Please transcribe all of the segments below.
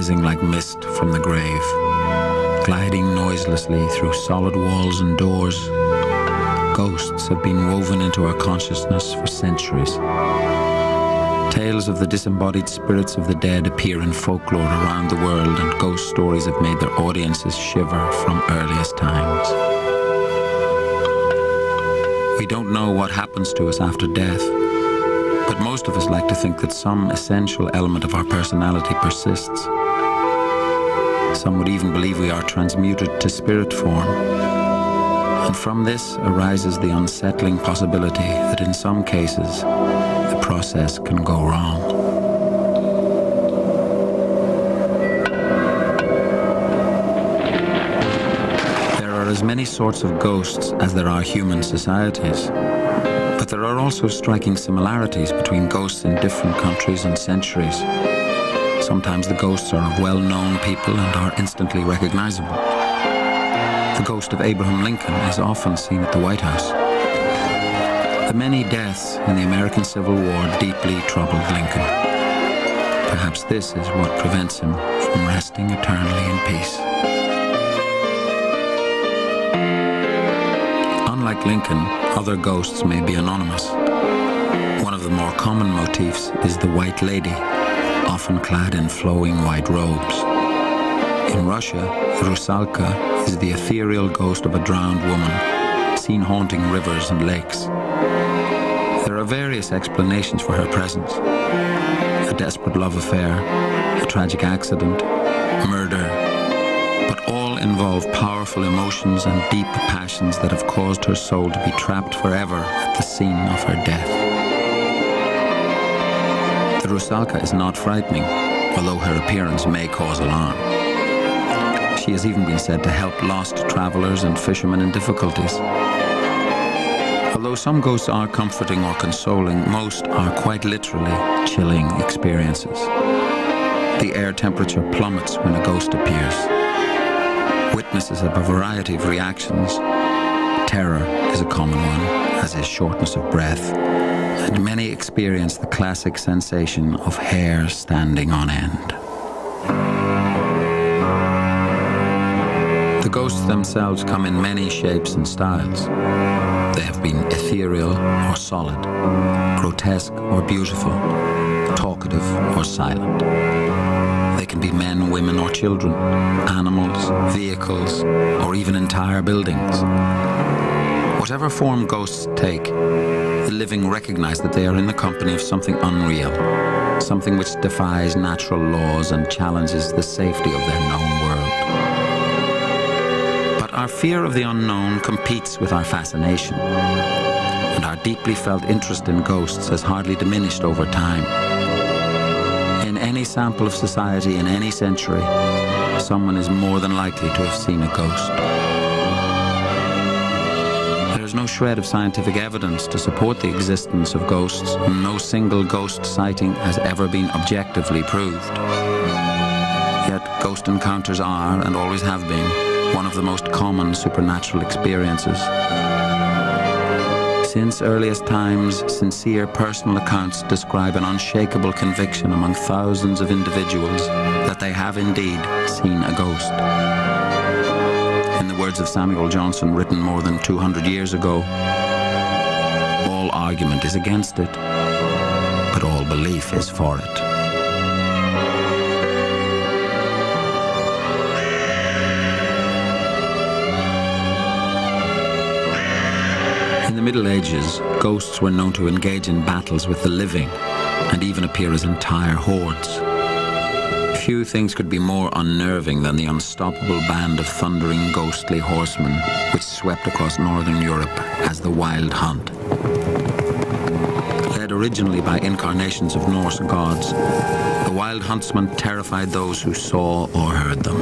rising like mist from the grave, gliding noiselessly through solid walls and doors. Ghosts have been woven into our consciousness for centuries. Tales of the disembodied spirits of the dead appear in folklore around the world, and ghost stories have made their audiences shiver from earliest times. We don't know what happens to us after death, but most of us like to think that some essential element of our personality persists. Some would even believe we are transmuted to spirit form. And from this arises the unsettling possibility that in some cases, the process can go wrong. There are as many sorts of ghosts as there are human societies. But there are also striking similarities between ghosts in different countries and centuries. Sometimes the ghosts are of well-known people and are instantly recognizable. The ghost of Abraham Lincoln is often seen at the White House. The many deaths in the American Civil War deeply troubled Lincoln. Perhaps this is what prevents him from resting eternally in peace. Unlike Lincoln, other ghosts may be anonymous. One of the more common motifs is the White Lady, often clad in flowing white robes. In Russia, Rusalka is the ethereal ghost of a drowned woman, seen haunting rivers and lakes. There are various explanations for her presence: a desperate love affair, a tragic accident, murder, but all involve powerful emotions and deep passions that have caused her soul to be trapped forever at the scene of her death. The Rusalka is not frightening, although her appearance may cause alarm. She has even been said to help lost travelers and fishermen in difficulties. Although some ghosts are comforting or consoling, most are quite literally chilling experiences. The air temperature plummets when a ghost appears. Witnesses have a variety of reactions. Terror is a common one, as is shortness of breath, and many experience the classic sensation of hair standing on end. The ghosts themselves come in many shapes and styles. They have been ethereal or solid, grotesque or beautiful, talkative or silent. They can be men, women, or children, animals, vehicles, or even entire buildings. Whatever form ghosts take, the living recognize that they are in the company of something unreal, something which defies natural laws and challenges the safety of their known world. But our fear of the unknown competes with our fascination, and our deeply felt interest in ghosts has hardly diminished over time. In any sample of society in any century, someone is more than likely to have seen a ghost. There is no shred of scientific evidence to support the existence of ghosts, and no single ghost sighting has ever been objectively proved. Yet ghost encounters are, and always have been, one of the most common supernatural experiences. Since earliest times, sincere personal accounts describe an unshakable conviction among thousands of individuals that they have indeed seen a ghost. In the words of Samuel Johnson, written more than 200 years ago, all argument is against it, but all belief is for it. In the Middle Ages, ghosts were known to engage in battles with the living and even appear as entire hordes. Few things could be more unnerving than the unstoppable band of thundering ghostly horsemen which swept across northern Europe as the Wild Hunt. Led originally by incarnations of Norse gods, the Wild Huntsman terrified those who saw or heard them.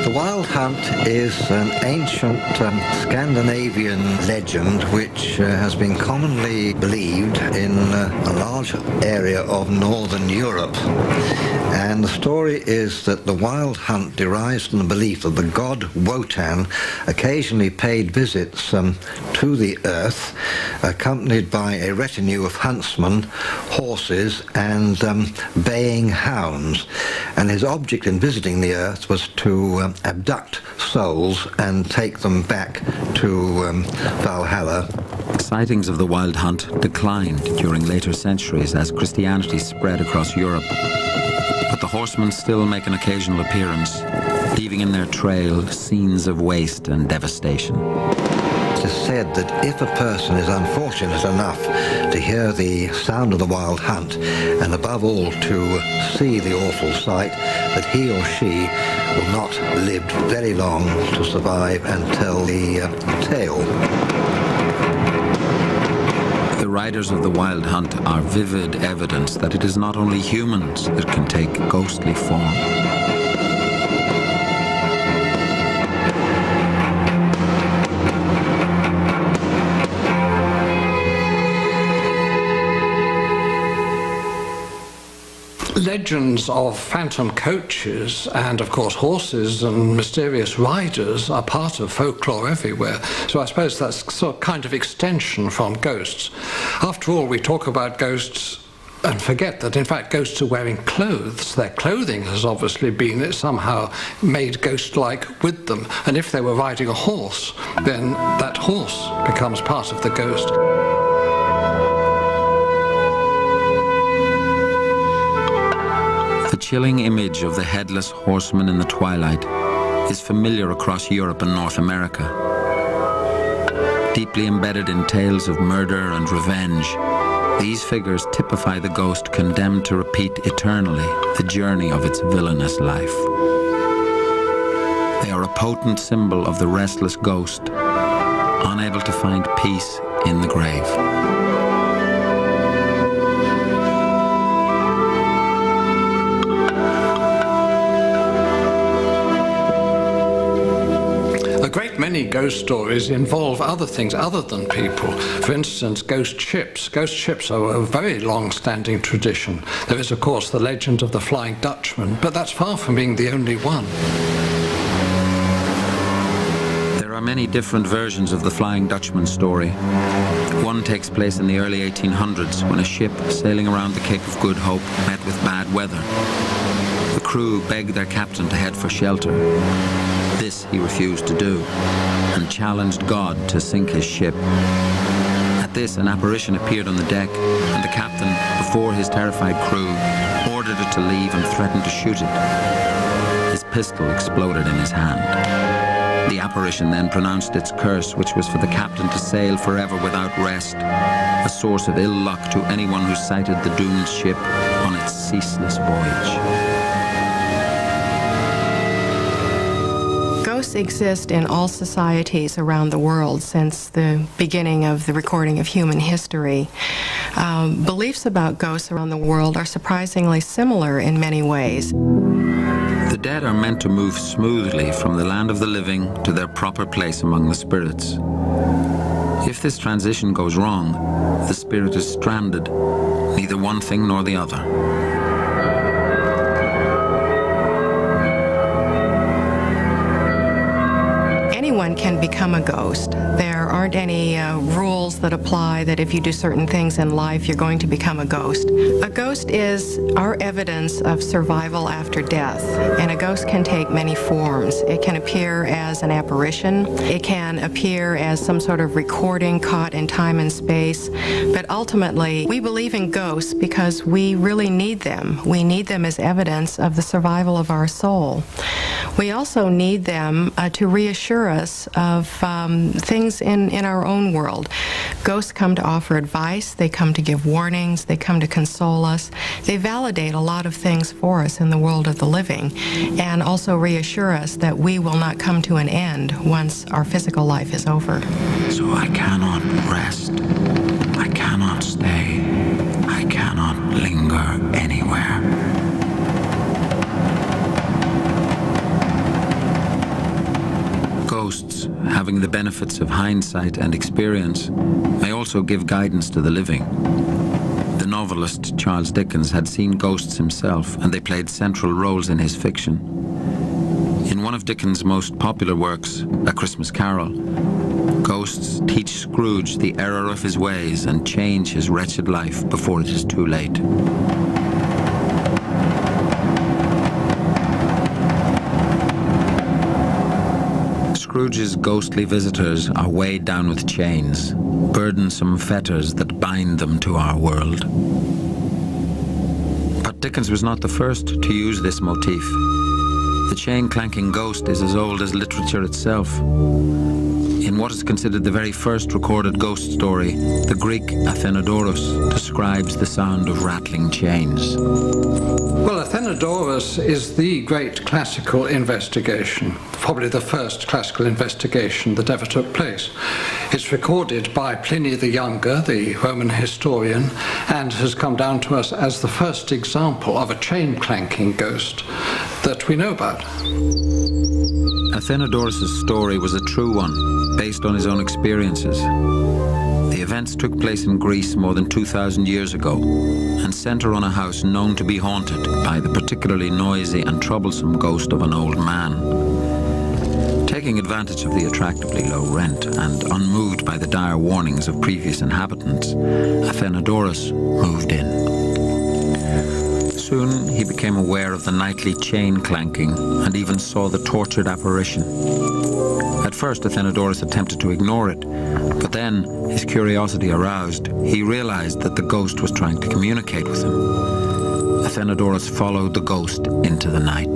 The Wild Hunt is an ancient Scandinavian legend which has been commonly believed in a large area of northern Europe. And the story is that the Wild Hunt derives from the belief that the god Wotan occasionally paid visits to the earth, accompanied by a retinue of huntsmen, horses, and baying hounds. And his object in visiting the earth was to abduct souls and take them back to Valhalla. Sightings of the Wild Hunt declined during later centuries as Christianity spread across Europe. But the horsemen still make an occasional appearance, leaving in their trail scenes of waste and devastation. It is said that if a person is unfortunate enough to hear the sound of the Wild Hunt, and above all to see the awful sight, that he or she will not live very long to survive and tell the tale. The riders of the Wild Hunt are vivid evidence that it is not only humans that can take ghostly form. Legends of phantom coaches and, of course, horses and mysterious riders are part of folklore everywhere. So I suppose that's sort of kind of extension from ghosts. After all, we talk about ghosts and forget that, in fact, ghosts are wearing clothes. Their clothing has obviously been somehow made ghost-like with them. And if they were riding a horse, then that horse becomes part of the ghost. The chilling image of the headless horseman in the twilight is familiar across Europe and North America. Deeply embedded in tales of murder and revenge, these figures typify the ghost condemned to repeat eternally the journey of its villainous life. They are a potent symbol of the restless ghost, unable to find peace in the grave. Many ghost stories involve other things other than people. For instance, ghost ships. Ghost ships are a very long-standing tradition. There is, of course, the legend of the Flying Dutchman, but that's far from being the only one. There are many different versions of the Flying Dutchman story. One takes place in the early 1800s when a ship sailing around the Cape of Good Hope met with bad weather. The crew begged their captain to head for shelter. This he refused to do, and challenged God to sink his ship. At this, an apparition appeared on the deck, and the captain, before his terrified crew, ordered it to leave and threatened to shoot it. His pistol exploded in his hand. The apparition then pronounced its curse, which was for the captain to sail forever without rest, a source of ill luck to anyone who sighted the doomed ship on its ceaseless voyage. Ghosts exist in all societies around the world since the beginning of the recording of human history. Beliefs about ghosts around the world are surprisingly similar in many ways. The dead are meant to move smoothly from the land of the living to their proper place among the spirits. If this transition goes wrong, the spirit is stranded, neither one thing nor the other. Anyone can become a ghost. There aren't any rules that apply that if you do certain things in life, you're going to become a ghost. A ghost is our evidence of survival after death, and a ghost can take many forms. It can appear as an apparition. It can appear as some sort of recording caught in time and space. But ultimately, we believe in ghosts because we really need them. We need them as evidence of the survival of our soul. We also need them to reassure us of things in our own world. Ghosts come to offer advice, they come to give warnings, they come to console us. They validate a lot of things for us in the world of the living, and also reassure us that we will not come to an end once our physical life is over. So I cannot rest, I cannot stay, I cannot linger anywhere. having the benefits of hindsight and experience, may also give guidance to the living. The novelist Charles Dickens had seen ghosts himself, and they played central roles in his fiction. In one of Dickens' most popular works, A Christmas Carol, ghosts teach Scrooge the error of his ways and change his wretched life before it is too late. Scrooge's ghostly visitors are weighed down with chains, burdensome fetters that bind them to our world. But Dickens was not the first to use this motif. The chain-clanking ghost is as old as literature itself. In what is considered the very first recorded ghost story, the Greek Athenodorus describes the sound of rattling chains. Well, Athenodorus is the great classical investigation, probably the first classical investigation that ever took place. It's recorded by Pliny the Younger, the Roman historian, and has come down to us as the first example of a chain-clanking ghost that we know about. Athenodorus' story was a true one, based on his own experiences. The events took place in Greece more than 2,000 years ago and center on a house known to be haunted by the particularly noisy and troublesome ghost of an old man. Taking advantage of the attractively low rent and unmoved by the dire warnings of previous inhabitants, Athenodorus moved in. Soon he became aware of the nightly chain clanking and even saw the tortured apparition. At first, Athenodorus attempted to ignore it, but then, his curiosity aroused, he realized that the ghost was trying to communicate with him. Athenodorus followed the ghost into the night.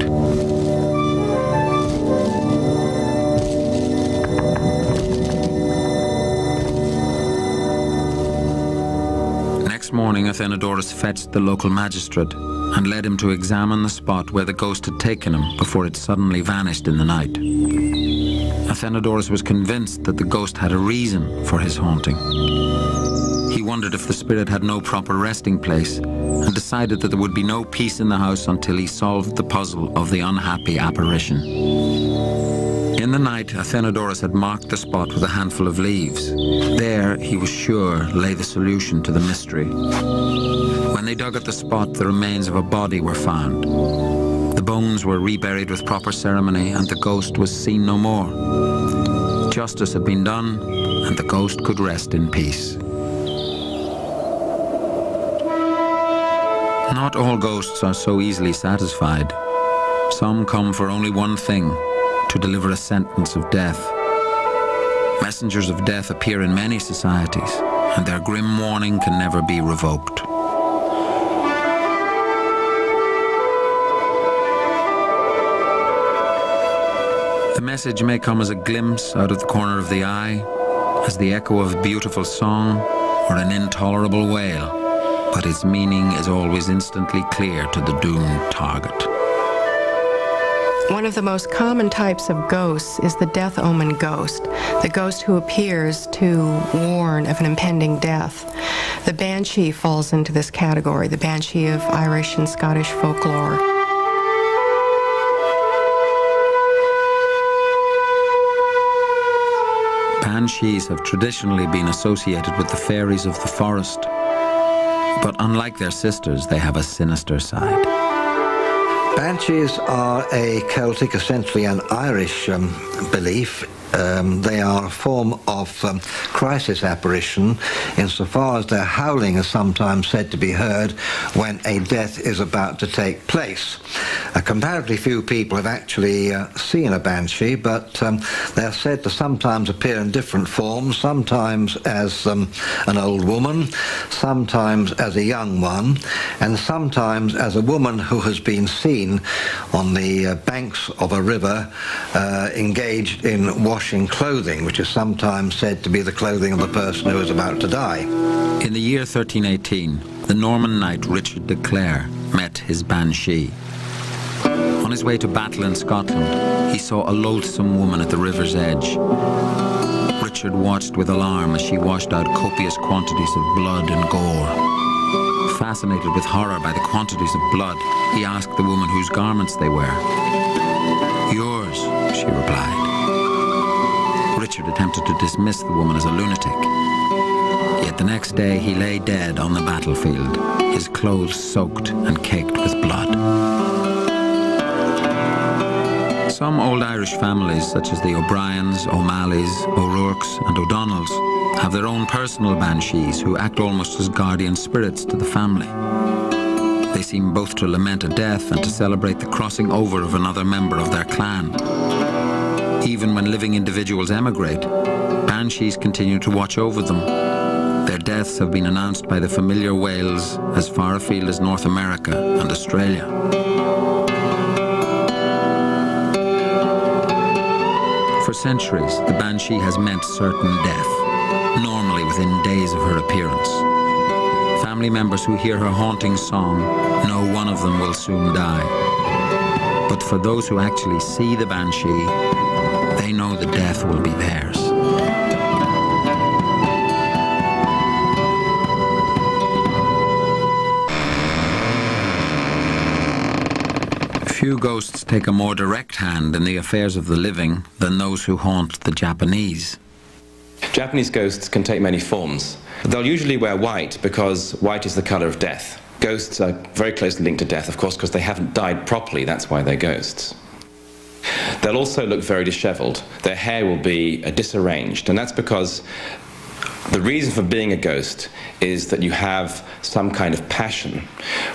Next morning, Athenodorus fetched the local magistrate and led him to examine the spot where the ghost had taken him before it suddenly vanished in the night. Athenodorus was convinced that the ghost had a reason for his haunting. He wondered if the spirit had no proper resting place and decided that there would be no peace in the house until he solved the puzzle of the unhappy apparition. In the night, Athenodorus had marked the spot with a handful of leaves. There, he was sure, lay the solution to the mystery. When they dug at the spot, the remains of a body were found. The bones were reburied with proper ceremony, and the ghost was seen no more. Justice had been done, and the ghost could rest in peace. Not all ghosts are so easily satisfied. Some come for only one thing: to deliver a sentence of death. Messengers of death appear in many societies, and their grim warning can never be revoked. The message may come as a glimpse out of the corner of the eye, as the echo of a beautiful song, or an intolerable wail, but its meaning is always instantly clear to the doomed target. One of the most common types of ghosts is the death omen ghost, the ghost who appears to warn of an impending death. The banshee falls into this category, the banshee of Irish and Scottish folklore. Banshees have traditionally been associated with the fairies of the forest, but unlike their sisters, they have a sinister side. Banshees are a Celtic, essentially an Irish belief. They are a form of crisis apparition insofar as their howling is sometimes said to be heard when a death is about to take place. Comparatively few people have actually seen a banshee, but they're said to sometimes appear in different forms, sometimes as an old woman, sometimes as a young one, and sometimes as a woman who has been seen on the banks of a river engaged in washing clothing, which is sometimes said to be the clothing of the person who is about to die. In the year 1318, the Norman knight Richard de Clare met his banshee. On his way to battle in Scotland, he saw a loathsome woman at the river's edge. Richard watched with alarm as she washed out copious quantities of blood and gore. Fascinated with horror by the quantities of blood, he asked the woman whose garments they were. "Yours," she replied. Richard attempted to dismiss the woman as a lunatic. Yet the next day he lay dead on the battlefield, his clothes soaked and caked with blood. Some old Irish families, such as the O'Briens, O'Malleys, O'Rourke's and O'Donnells, have their own personal banshees who act almost as guardian spirits to the family. They seem both to lament a death and to celebrate the crossing over of another member of their clan. Even when living individuals emigrate, banshees continue to watch over them. Their deaths have been announced by the familiar wails as far afield as North America and Australia. For centuries, the banshee has meant certain death, normally within days of her appearance. Family members who hear her haunting song know one of them will soon die. But for those who actually see the banshee, they know the death will be theirs. Few ghosts take a more direct hand in the affairs of the living than those who haunt the Japanese. Japanese ghosts can take many forms. They'll usually wear white because white is the colour of death. Ghosts are very closely linked to death, of course, because they haven't died properly. That's why they're ghosts. They'll also look very dishevelled. Their hair will be disarranged, and that's because the reason for being a ghost is that you have some kind of passion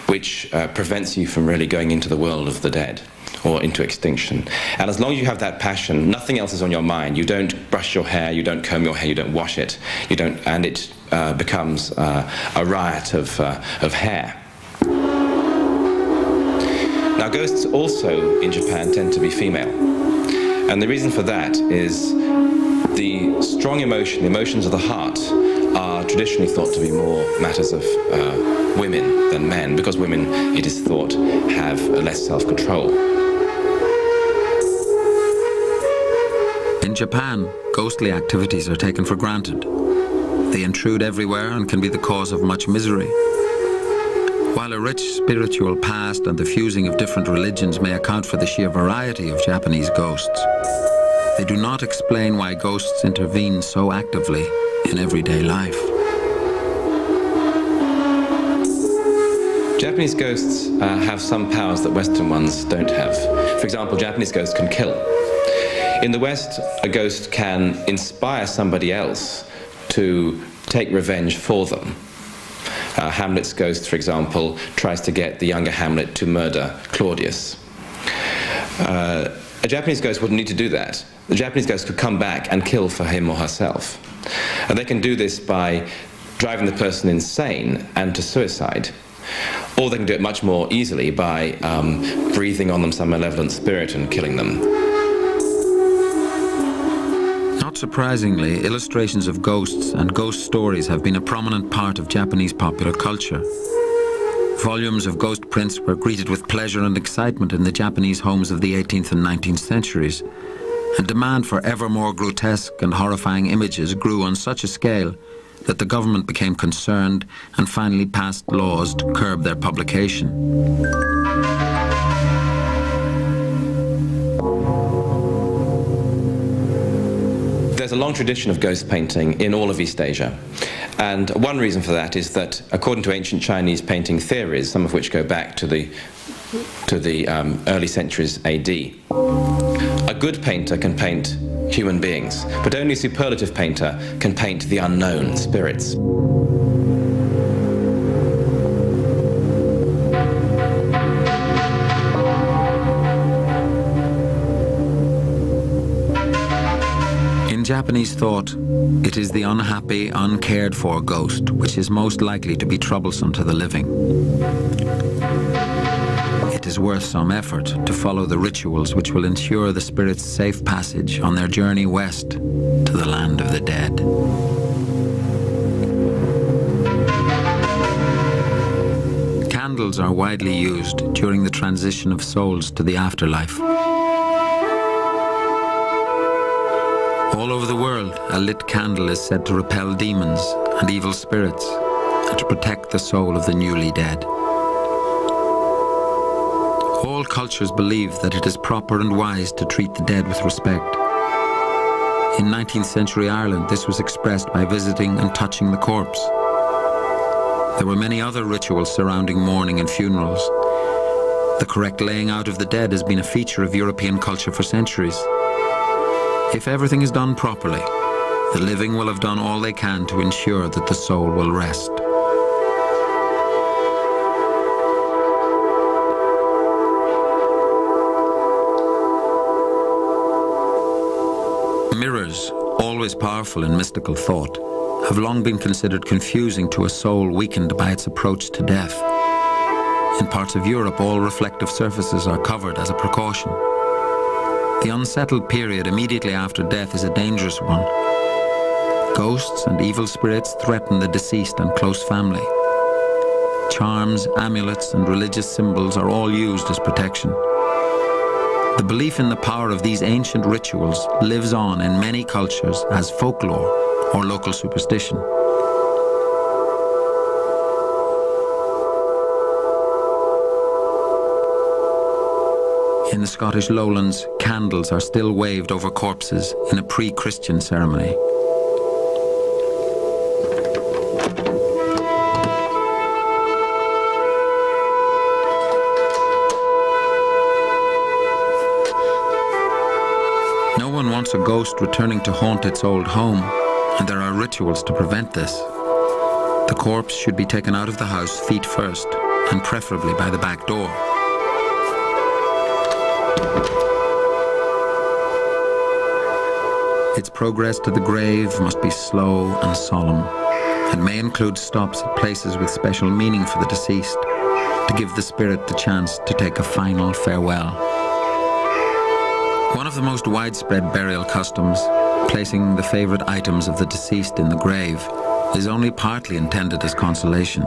which prevents you from really going into the world of the dead or into extinction. And as long as you have that passion, nothing else is on your mind. You don't brush your hair, you don't comb your hair, you don't wash it, and it becomes a riot of hair. Now, ghosts also in Japan tend to be female. And the reason for that is the strong emotion, the emotions of the heart, are traditionally thought to be more matters of women than men, because women, it is thought, have less self-control. In Japan, ghostly activities are taken for granted. They intrude everywhere and can be the cause of much misery. While a rich spiritual past and the fusing of different religions may account for the sheer variety of Japanese ghosts, they do not explain why ghosts intervene so actively in everyday life. Japanese ghosts have some powers that Western ones don't have. For example, Japanese ghosts can kill. In the West, a ghost can inspire somebody else to take revenge for them. Hamlet's ghost, for example, tries to get the younger Hamlet to murder Claudius. A Japanese ghost wouldn't need to do that. The Japanese ghost could come back and kill for him or herself. And they can do this by driving the person insane and to suicide. Or they can do it much more easily by breathing on them some malevolent spirit and killing them. Not surprisingly, illustrations of ghosts and ghost stories have been a prominent part of Japanese popular culture. Volumes of ghost prints were greeted with pleasure and excitement in the Japanese homes of the 18th and 19th centuries, and demand for ever more grotesque and horrifying images grew on such a scale that the government became concerned and finally passed laws to curb their publication. There's a long tradition of ghost painting in all of East Asia. And one reason for that is that, according to ancient Chinese painting theories, some of which go back to the early centuries AD, a good painter can paint human beings, but only a superlative painter can paint the unknown spirits. In Japanese thought, it is the unhappy, uncared-for ghost which is most likely to be troublesome to the living. It is worth some effort to follow the rituals which will ensure the spirit's safe passage on their journey west to the land of the dead. Candles are widely used during the transition of souls to the afterlife. All over the world, a lit candle is said to repel demons and evil spirits and to protect the soul of the newly dead. All cultures believe that it is proper and wise to treat the dead with respect. In 19th century Ireland, this was expressed by visiting and touching the corpse. There were many other rituals surrounding mourning and funerals. The correct laying out of the dead has been a feature of European culture for centuries. If everything is done properly, the living will have done all they can to ensure that the soul will rest. Mirrors, always powerful in mystical thought, have long been considered confusing to a soul weakened by its approach to death. In parts of Europe, all reflective surfaces are covered as a precaution. The unsettled period immediately after death is a dangerous one. Ghosts and evil spirits threaten the deceased and close family. Charms, amulets, and religious symbols are all used as protection. The belief in the power of these ancient rituals lives on in many cultures as folklore or local superstition. In the Scottish lowlands, candles are still waved over corpses in a pre-Christian ceremony. No one wants a ghost returning to haunt its old home, and there are rituals to prevent this. The corpse should be taken out of the house feet first, and preferably by the back door. Its progress to the grave must be slow and solemn, and may include stops at places with special meaning for the deceased, to give the spirit the chance to take a final farewell. One of the most widespread burial customs, placing the favorite items of the deceased in the grave, is only partly intended as consolation.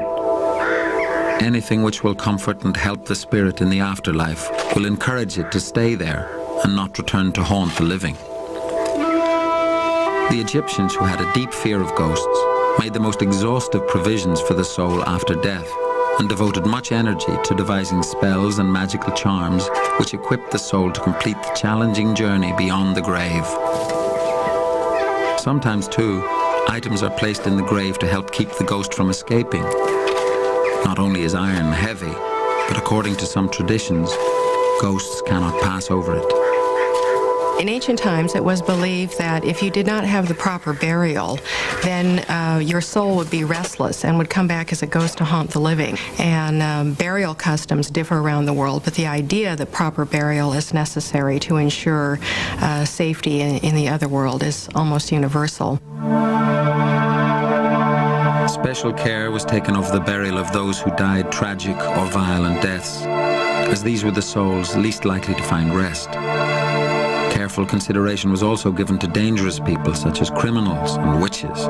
Anything which will comfort and help the spirit in the afterlife will encourage it to stay there and not return to haunt the living. The Egyptians, who had a deep fear of ghosts, made the most exhaustive provisions for the soul after death and devoted much energy to devising spells and magical charms which equipped the soul to complete the challenging journey beyond the grave. Sometimes, too, items are placed in the grave to help keep the ghost from escaping. Not only is iron heavy, but according to some traditions, ghosts cannot pass over it. In ancient times, it was believed that if you did not have the proper burial, then your soul would be restless and would come back as a ghost to haunt the living. And burial customs differ around the world, but the idea that proper burial is necessary to ensure safety in the other world is almost universal. Special care was taken of the burial of those who died tragic or violent deaths, as these were the souls least likely to find rest. Careful consideration was also given to dangerous people such as criminals and witches.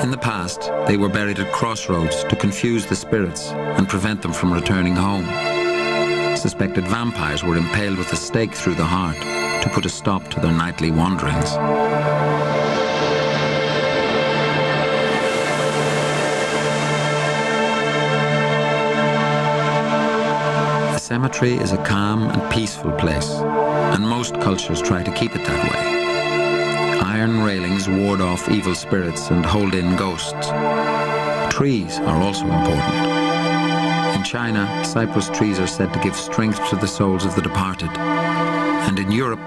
In the past, they were buried at crossroads to confuse the spirits and prevent them from returning home. Suspected vampires were impaled with a stake through the heart to put a stop to their nightly wanderings. The cemetery is a calm and peaceful place, and most cultures try to keep it that way. Iron railings ward off evil spirits and hold in ghosts. Trees are also important. In China, cypress trees are said to give strength to the souls of the departed. And in Europe,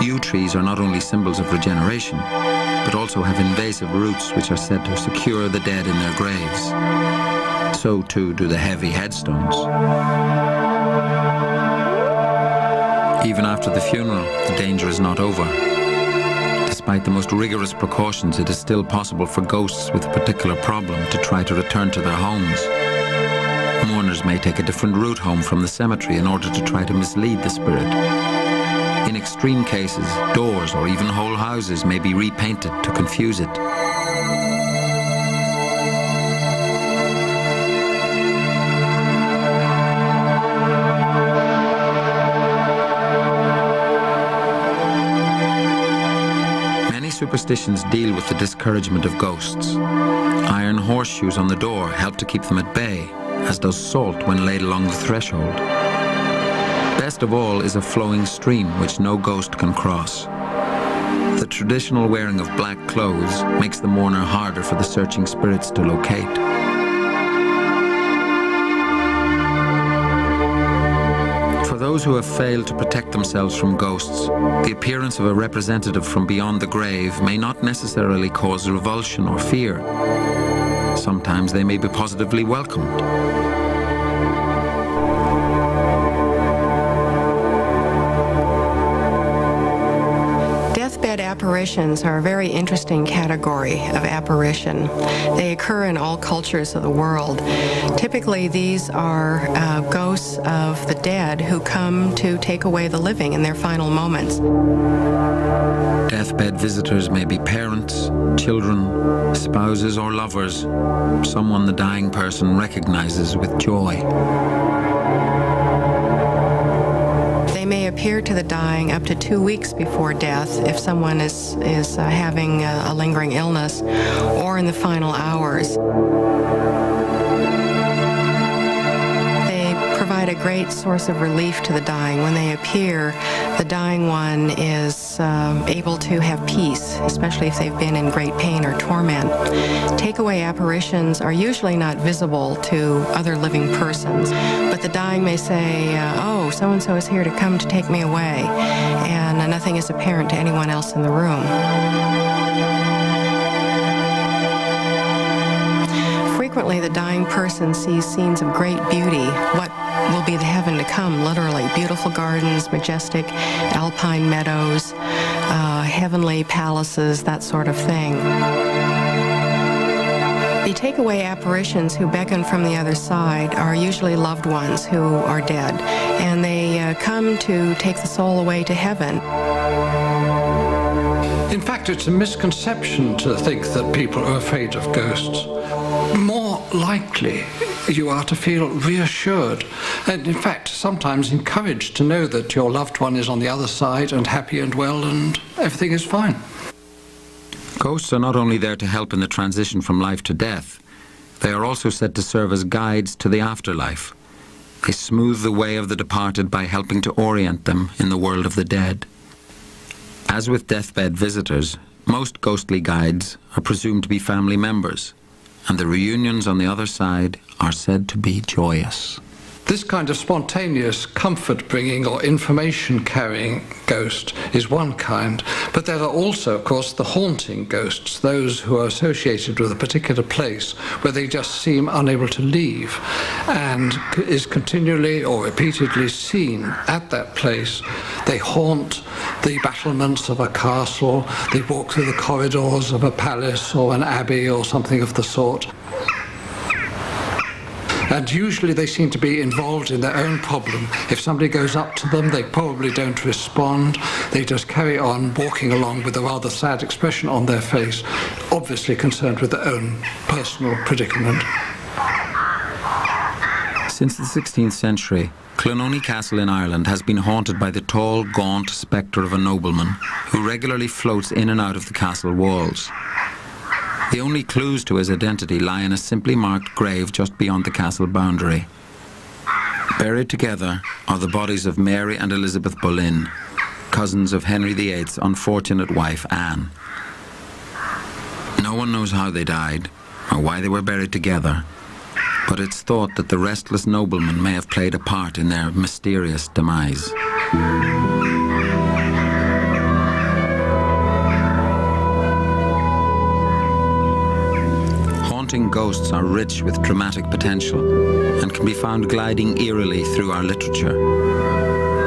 yew trees are not only symbols of regeneration, but also have invasive roots which are said to secure the dead in their graves. So too do the heavy headstones. Even after the funeral, the danger is not over. Despite the most rigorous precautions, it is still possible for ghosts with a particular problem to try to return to their homes. Mourners may take a different route home from the cemetery in order to try to mislead the spirit. In extreme cases, doors or even whole houses may be repainted to confuse it. Superstitions deal with the discouragement of ghosts. Iron horseshoes on the door help to keep them at bay, as does salt when laid along the threshold. Best of all is a flowing stream which no ghost can cross. The traditional wearing of black clothes makes the mourner harder for the searching spirits to locate. For those who have failed to protect themselves from ghosts, the appearance of a representative from beyond the grave may not necessarily cause revulsion or fear. Sometimes they may be positively welcomed. Deathbed apparitions are a very interesting category of apparition. They occur in all cultures of the world. Typically, these are ghosts of the dead who come to take away the living in their final moments. Deathbed visitors may be parents, children, spouses or lovers, someone the dying person recognizes with joy. They may appear to the dying up to 2 weeks before death if someone is having a lingering illness, or in the final hours. They provide a great source of relief to the dying. When they appear, the dying one is able to have peace, especially if they've been in great pain or torment. Takeaway apparitions are usually not visible to other living persons, but the dying may say, oh, so-and-so is here to come to take me away, and nothing is apparent to anyone else in the room. Frequently, the dying person sees scenes of great beauty, what will be the heaven to come, literally. Beautiful gardens, majestic alpine meadows, heavenly palaces, that sort of thing. The takeaway apparitions who beckon from the other side are usually loved ones who are dead, and they come to take the soul away to heaven. In fact, it's a misconception to think that people are afraid of ghosts. More likely, you are to feel reassured and, in fact, sometimes encouraged to know that your loved one is on the other side and happy and well and everything is fine. Ghosts are not only there to help in the transition from life to death, they are also said to serve as guides to the afterlife. They smooth the way of the departed by helping to orient them in the world of the dead. As with deathbed visitors, most ghostly guides are presumed to be family members, and the reunions on the other side are said to be joyous. This kind of spontaneous comfort-bringing or information-carrying ghost is one kind, but there are also, of course, the haunting ghosts, those who are associated with a particular place where they just seem unable to leave and is continually or repeatedly seen at that place. They haunt the battlements of a castle, they walk through the corridors of a palace or an abbey or something of the sort. And usually they seem to be involved in their own problem. If somebody goes up to them, they probably don't respond. They just carry on walking along with a rather sad expression on their face, obviously concerned with their own personal predicament. Since the 16th century, Clononey Castle in Ireland has been haunted by the tall, gaunt spectre of a nobleman who regularly floats in and out of the castle walls. The only clues to his identity lie in a simply marked grave just beyond the castle boundary. Buried together are the bodies of Mary and Elizabeth Boleyn, cousins of Henry VIII's unfortunate wife Anne. No one knows how they died or why they were buried together, but it's thought that the restless nobleman may have played a part in their mysterious demise. Haunting ghosts are rich with dramatic potential and can be found gliding eerily through our literature.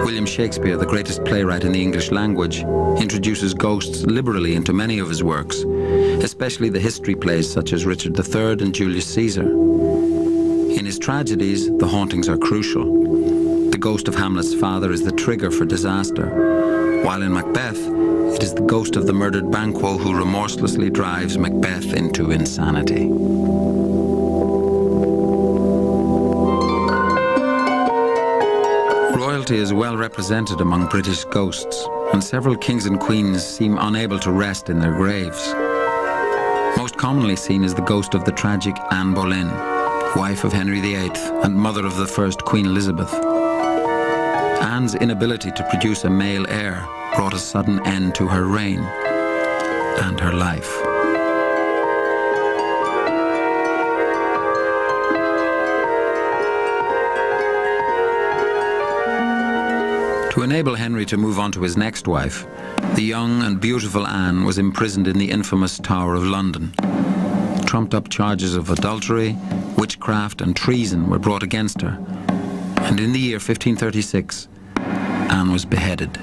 William Shakespeare, the greatest playwright in the English language, introduces ghosts liberally into many of his works, especially the history plays such as Richard III and Julius Caesar. In his tragedies, the hauntings are crucial. The ghost of Hamlet's father is the trigger for disaster, while in Macbeth, it is the ghost of the murdered Banquo who remorselessly drives Macbeth into insanity. Royalty is well represented among British ghosts, and several kings and queens seem unable to rest in their graves. Most commonly seen is the ghost of the tragic Anne Boleyn, wife of Henry VIII and mother of the first Queen Elizabeth. Anne's inability to produce a male heir brought a sudden end to her reign, and her life. To enable Henry to move on to his next wife, the young and beautiful Anne was imprisoned in the infamous Tower of London. Trumped-up charges of adultery, witchcraft and treason were brought against her, and in the year 1536, Anne was beheaded.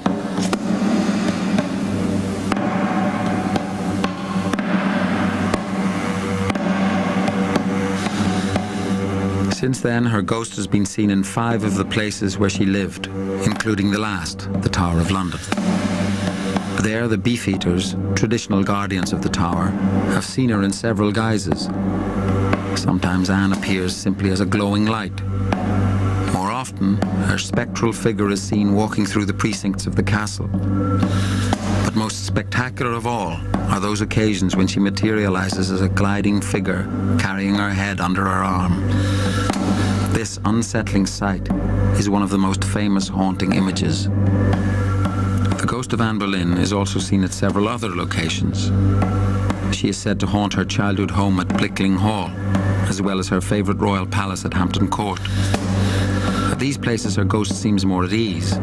Since then, her ghost has been seen in 5 of the places where she lived, including the last, the Tower of London. There, the Beefeaters, traditional guardians of the tower, have seen her in several guises. Sometimes Anne appears simply as a glowing light. More often, her spectral figure is seen walking through the precincts of the castle. But most spectacular of all are those occasions when she materializes as a gliding figure carrying her head under her arm. This unsettling sight is one of the most famous haunting images. The ghost of Anne Boleyn is also seen at several other locations. She is said to haunt her childhood home at Blickling Hall, as well as her favourite royal palace at Hampton Court. At these places her ghost seems more at ease.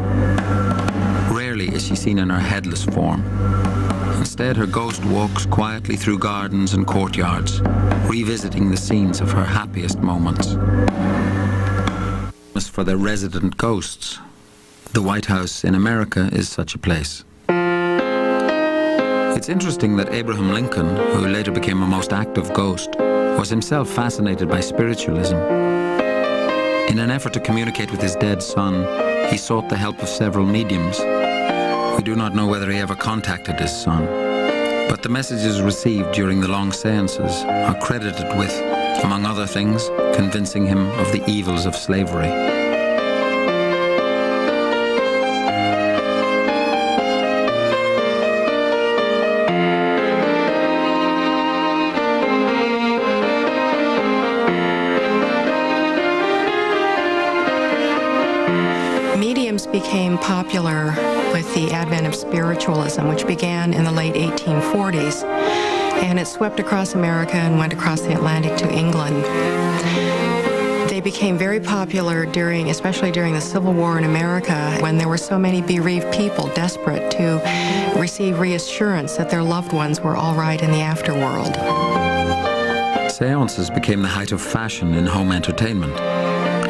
Rarely is she seen in her headless form. Instead, her ghost walks quietly through gardens and courtyards, revisiting the scenes of her happiest moments. For their resident ghosts, the White House in America is such a place. It's interesting that Abraham Lincoln, who later became a most active ghost, was himself fascinated by spiritualism. In an effort to communicate with his dead son, he sought the help of several mediums. We do not know whether he ever contacted his son, but the messages received during the long seances are credited with, among other things, convincing him of the evils of slavery. Became popular with the advent of spiritualism, which began in the late 1840s, and it swept across America and went across the Atlantic to England. They became very popular especially during the Civil War in America, when there were so many bereaved people desperate to receive reassurance that their loved ones were all right in the afterworld. Seances became the height of fashion in home entertainment,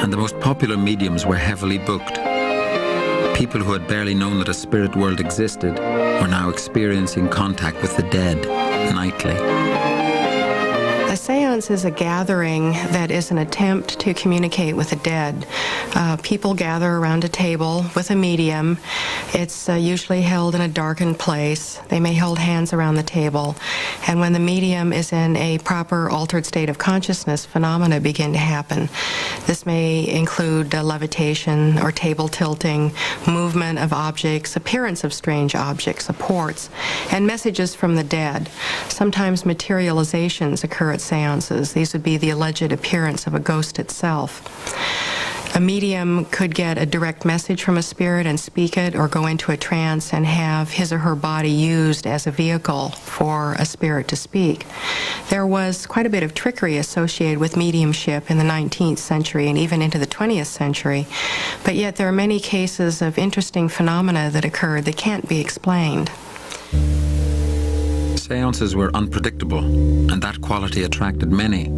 and the most popular mediums were heavily booked. People who had barely known that a spirit world existed were now experiencing contact with the dead nightly. A seance is a gathering that is an attempt to communicate with the dead. People gather around a table with a medium. It's usually held in a darkened place. They may hold hands around the table. And when the medium is in a proper altered state of consciousness, phenomena begin to happen. This may include levitation or table tilting, movement of objects, appearance of strange objects, supports, and messages from the dead. Sometimes materializations occur at seances. These would be the alleged appearance of a ghost itself. A medium could get a direct message from a spirit and speak it, or go into a trance and have his or her body used as a vehicle for a spirit to speak. There was quite a bit of trickery associated with mediumship in the 19th century and even into the 20th century, but yet there are many cases of interesting phenomena that occurred that can't be explained. Seances were unpredictable, and that quality attracted many.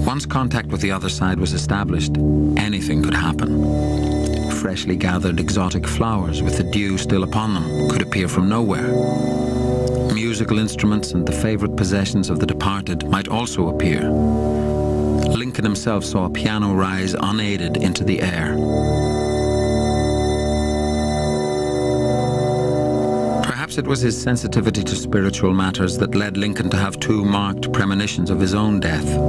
Once contact with the other side was established, anything could happen. Freshly gathered exotic flowers with the dew still upon them could appear from nowhere. Musical instruments and the favorite possessions of the departed might also appear. Lincoln himself saw a piano rise unaided into the air. Perhaps it was his sensitivity to spiritual matters that led Lincoln to have 2 marked premonitions of his own death.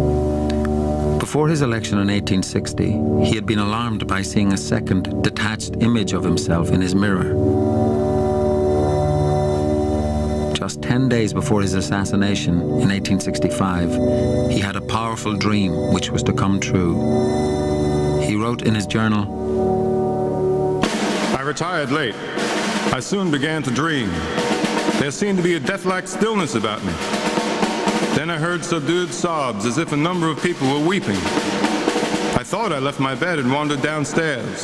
Before his election in 1860, he had been alarmed by seeing a second, detached image of himself in his mirror. Just 10 days before his assassination in 1865, he had a powerful dream which was to come true. He wrote in his journal, "I retired late. I soon began to dream. There seemed to be a death-like stillness about me. Then I heard subdued sobs as if a number of people were weeping. I thought I left my bed and wandered downstairs.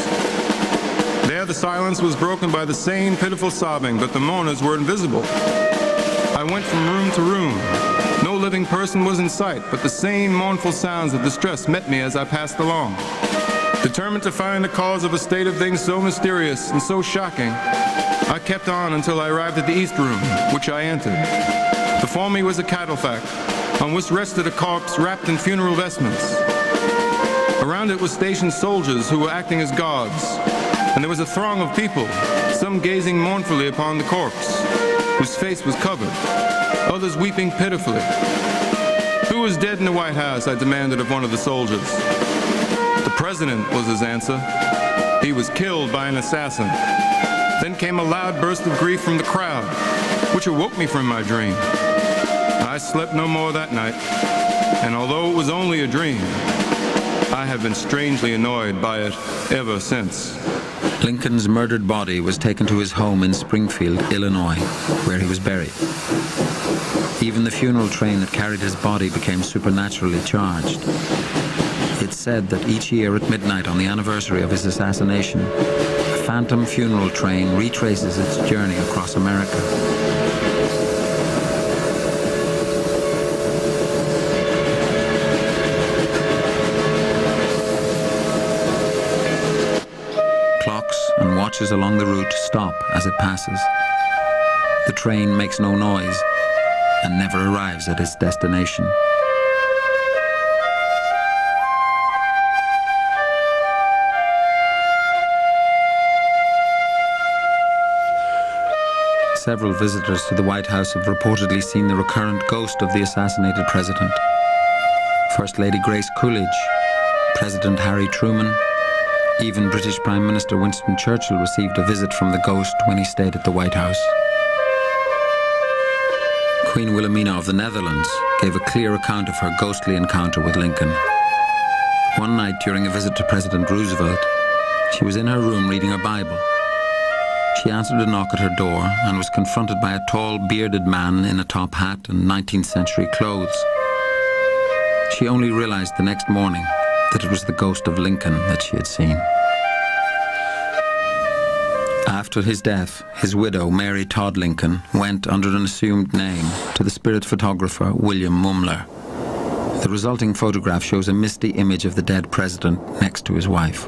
There the silence was broken by the same pitiful sobbing, but the mourners were invisible. I went from room to room. No living person was in sight, but the same mournful sounds of distress met me as I passed along. Determined to find the cause of a state of things so mysterious and so shocking, I kept on until I arrived at the East Room, which I entered. Before me was a catafalque, on which rested a corpse wrapped in funeral vestments. Around it were stationed soldiers who were acting as guards, and there was a throng of people, some gazing mournfully upon the corpse, whose face was covered, others weeping pitifully. Who was dead in the White House? I demanded of one of the soldiers. The president, was his answer. He was killed by an assassin. Then came a loud burst of grief from the crowd, which awoke me from my dream. I slept no more that night, and although it was only a dream, I have been strangely annoyed by it ever since. Lincoln's murdered body was taken to his home in Springfield, Illinois, where he was buried. Even the funeral train that carried his body became supernaturally charged. It's said that each year at midnight on the anniversary of his assassination, a phantom funeral train retraces its journey across America. And watches along the route stop as it passes. The train makes no noise and never arrives at its destination. Several visitors to the White House have reportedly seen the recurrent ghost of the assassinated president. First Lady Grace Coolidge, President Harry Truman, even British Prime Minister Winston Churchill received a visit from the ghost when he stayed at the White House. Queen Wilhelmina of the Netherlands gave a clear account of her ghostly encounter with Lincoln. One night during a visit to President Roosevelt, she was in her room reading her Bible. She answered a knock at her door and was confronted by a tall, bearded man in a top hat and 19th century clothes. She only realized the next morning that it was the ghost of Lincoln that she had seen. After his death, his widow, Mary Todd Lincoln, went under an assumed name to the spirit photographer William Mumler. The resulting photograph shows a misty image of the dead president next to his wife.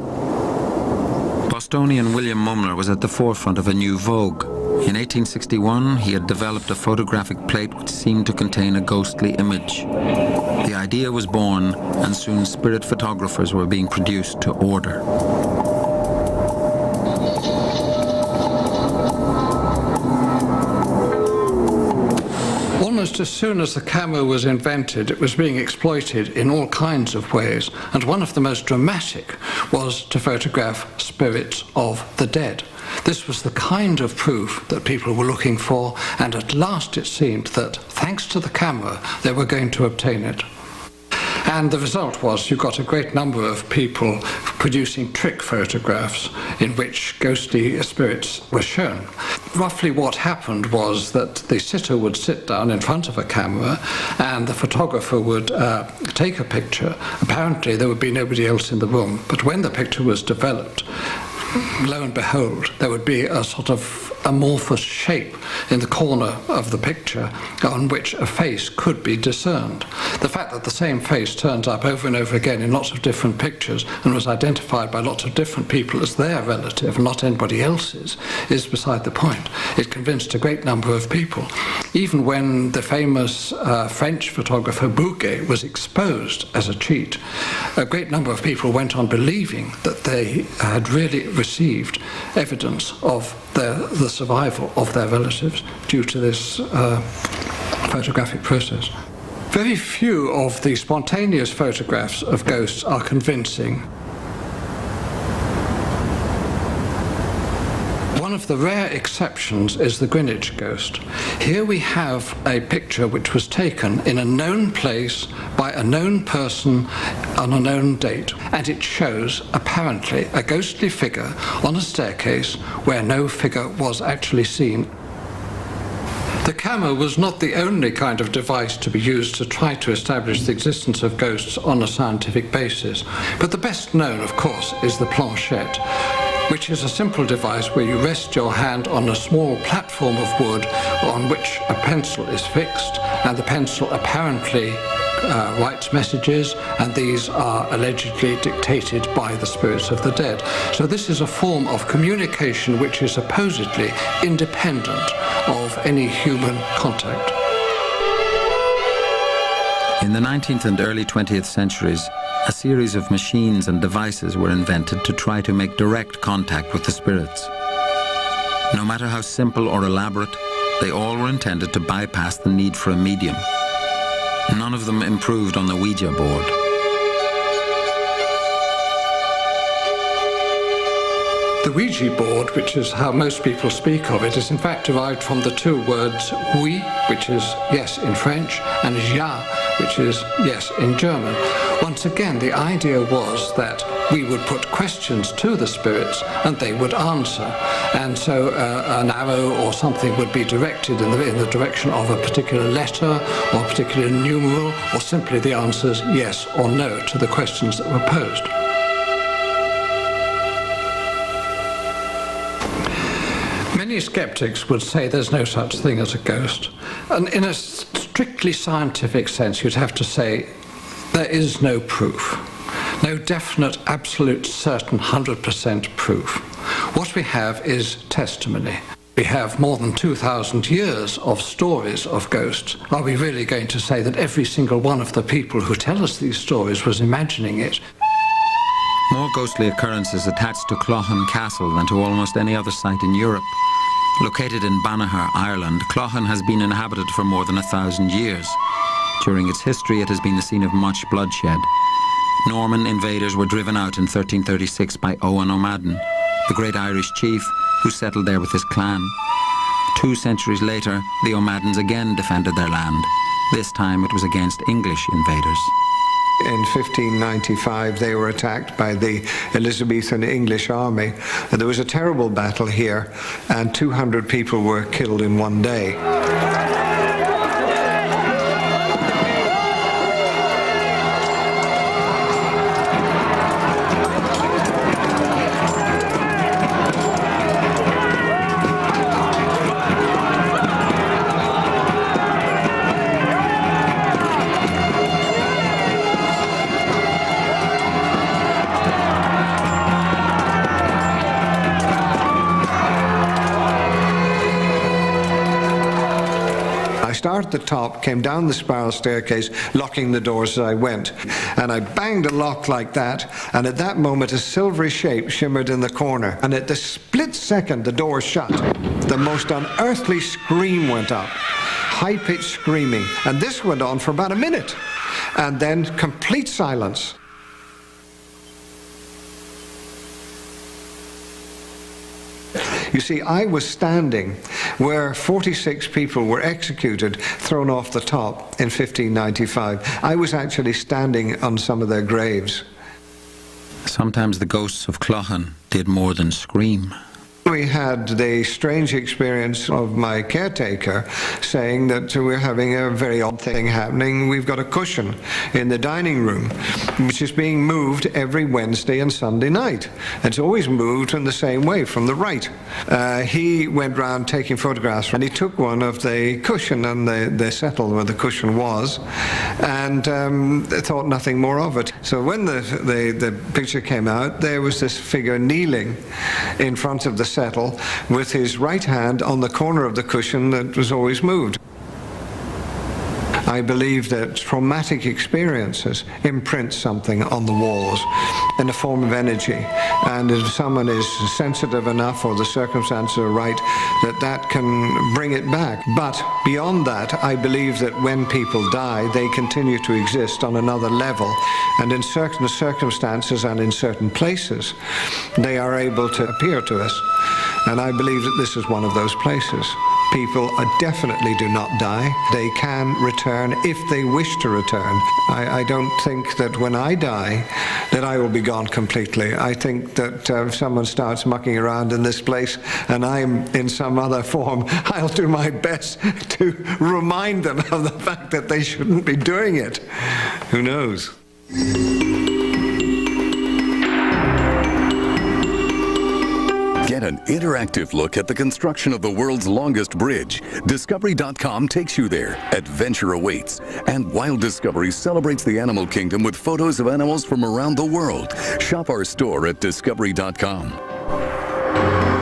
Bostonian William Mumler was at the forefront of a new vogue. In 1861, he had developed a photographic plate which seemed to contain a ghostly image. The idea was born, and soon spirit photographers were being produced to order. Almost as soon as the camera was invented, it was being exploited in all kinds of ways, and one of the most dramatic was to photograph spirits of the dead. This was the kind of proof that people were looking for, and at last it seemed that, thanks to the camera, they were going to obtain it. And the result was you got a great number of people producing trick photographs in which ghostly spirits were shown. Roughly what happened was that the sitter would sit down in front of a camera and the photographer would take a picture. Apparently there would be nobody else in the room, but when the picture was developed, lo and behold, there would be a sort of amorphous shape in the corner of the picture on which a face could be discerned. The fact that the same face turns up over and over again in lots of different pictures and was identified by lots of different people as their relative, not anybody else's, is beside the point. It convinced a great number of people. Even when the famous French photographer Bouguer was exposed as a cheat, a great number of people went on believing that they had really received evidence of the survival of their relatives due to this photographic process. Very few of the spontaneous photographs of ghosts are convincing. One of the rare exceptions is the Greenwich ghost. Here we have a picture which was taken in a known place by a known person on a known date, and it shows apparently a ghostly figure on a staircase where no figure was actually seen. camera was not the only kind of device to be used to try to establish the existence of ghosts on a scientific basis. But the best known, of course, is the planchette, which is a simple device where you rest your hand on a small platform of wood on which a pencil is fixed, and the pencil apparently writes messages, and these are allegedly dictated by the spirits of the dead. So this is a form of communication which is supposedly independent of any human contact. In the 19th and early 20th centuries, a series of machines and devices were invented to try to make direct contact with the spirits. No matter how simple or elaborate, they all were intended to bypass the need for a medium. None of them improved on the Ouija board. The Ouija board, which is how most people speak of it, is in fact derived from the two words oui, which is yes in French, and ja, which is yes in German. Once again, the idea was that we would put questions to the spirits and they would answer. And so an arrow or something would be directed in the direction of a particular letter or a particular numeral, or simply the answers yes or no to the questions that were posed. Many skeptics would say there's no such thing as a ghost. And in a strictly scientific sense, you'd have to say there is no proof. No definite, absolute, certain 100% proof. What we have is testimony. We have more than 2,000 years of stories of ghosts. Are we really going to say that every single one of the people who tell us these stories was imagining it? More ghostly occurrences attached to Cloughan Castle than to almost any other site in Europe. Located in Banagher, Ireland, Cloughan has been inhabited for more than 1,000 years. During its history, it has been the scene of much bloodshed. Norman invaders were driven out in 1336 by Owen O'Madden, the great Irish chief who settled there with his clan. 2 centuries later, the O'Maddens again defended their land. This time it was against English invaders. In 1595, they were attacked by the Elizabethan English army. And there was a terrible battle here, and 200 people were killed in one day. Started at the top, came down the spiral staircase, locking the doors as I went. And I banged a lock like that, and at that moment a silvery shape shimmered in the corner. And at the split second, the door shut. The most unearthly scream went up, high-pitched screaming. And this went on for about a minute. And then complete silence. You see, I was standing where 46 people were executed, thrown off the top in 1595. I was actually standing on some of their graves. Sometimes the ghosts of Cloughan did more than scream. We had the strange experience of my caretaker saying that we're having a very odd thing happening. We've got a cushion in the dining room, which is being moved every Wednesday and Sunday night. It's always moved in the same way, from the right. He went round taking photographs, and he took one of the cushion and the settle where the cushion was, and thought nothing more of it. So when the picture came out, there was this figure kneeling in front of the settle with his right hand on the corner of the cushion that was always moved. I believe that traumatic experiences imprint something on the walls in a form of energy, and if someone is sensitive enough or the circumstances are right, that can bring it back. But beyond that, I believe that when people die, they continue to exist on another level, and in certain circumstances and in certain places, they are able to appear to us. And I believe that this is one of those places. People definitely do not die. They can return if they wish to return. I don't think that when I die that I will be gone completely. I think that if someone starts mucking around in this place and I'm in some other form, I'll do my best to remind them of the fact that they shouldn't be doing it. Who knows? Get an interactive look at the construction of the world's longest bridge. Discovery.com takes you there. Adventure awaits. And Wild Discovery celebrates the animal kingdom with photos of animals from around the world. Shop our store at Discovery.com.